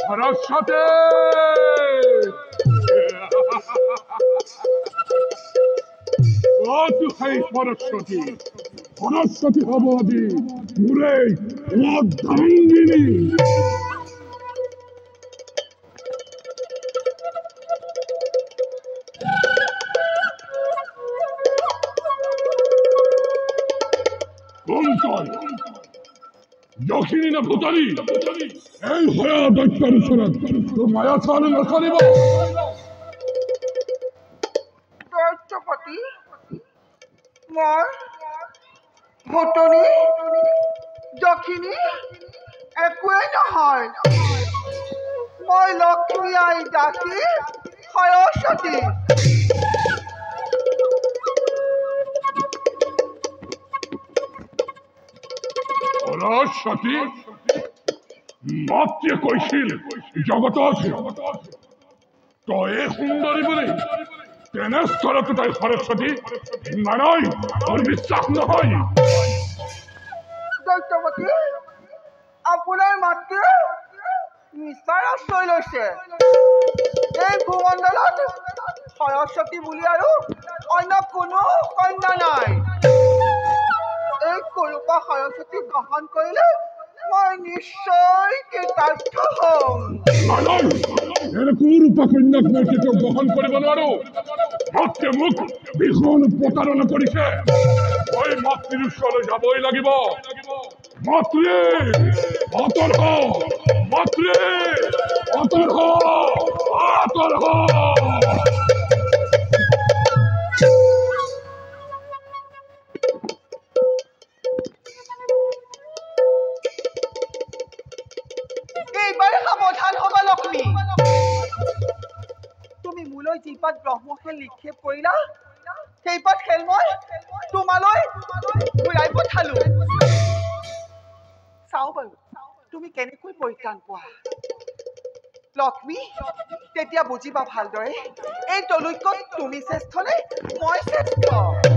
সরস্বতী ও তুই সরস্বতী সরস্বতী হব আদি মুরে অর্ধাঙ্গিনী যখিনী না ভূতানি এই হয়া দৈত্যের শরৎ তো মায়া ছাড়ে না ছাড়িব দৈত্যপতি মই ভূতনি যখিনী একোৱেই নহয় মই লক্ষ্মী আই দাসী সৰস্বতী সৰস্বতী মাতৃ কৈছিল জগত আছে তো এই সুন্দৰী বলে তেনেস্থলতো তাই সৰস্বতী নাৰায় ওৰ বিশ্বাস নহয় দৈত্যপতি আপোনাৰ মাতৃয়ে মিছাৰ আশ্ৰয় লৈছে এই ভূমণ্ডলত সৰস্বতী বুলি আৰু অন্য কোনো কন্যা নাই এই কুৰূপা সৰস্বতী গ্ৰহণ কৰিলে মই নিশ্চয় কৃতাৰ্থ হ'ম নাৰায় এৰকম ৰূপা কন্যাক মই কেতিয়াও গ্ৰহণ কৰিব নোৱাৰো মাতৃ মোক ভীষণ প্ৰতাৰণা কৰিছে মই মাতৃৰ ওচৰলৈ যাবই লাগিব মাতৃ আঁতৰ হ মাতৃ আঁতৰ হ আঁতৰ হ এইবাৰ সাৱধান হ'বা লক্ষ্মী তুমি মোলৈ যি পাত ব্ৰহ্মশিল নিক্ষেপ কৰিলা সেই পাত খেল মই তোমালৈ ঘূৰাই পঠালো চাওঁ বাৰু তুমি কেনেকৈ পৰিত্ৰাণ পোৱা লক্ষ্মী তেতিয়া বুজিবা ভালদৰে এই তলৈকত তুমি শ্ৰেষ্ঠ নে মই শ্ৰেষ্ঠ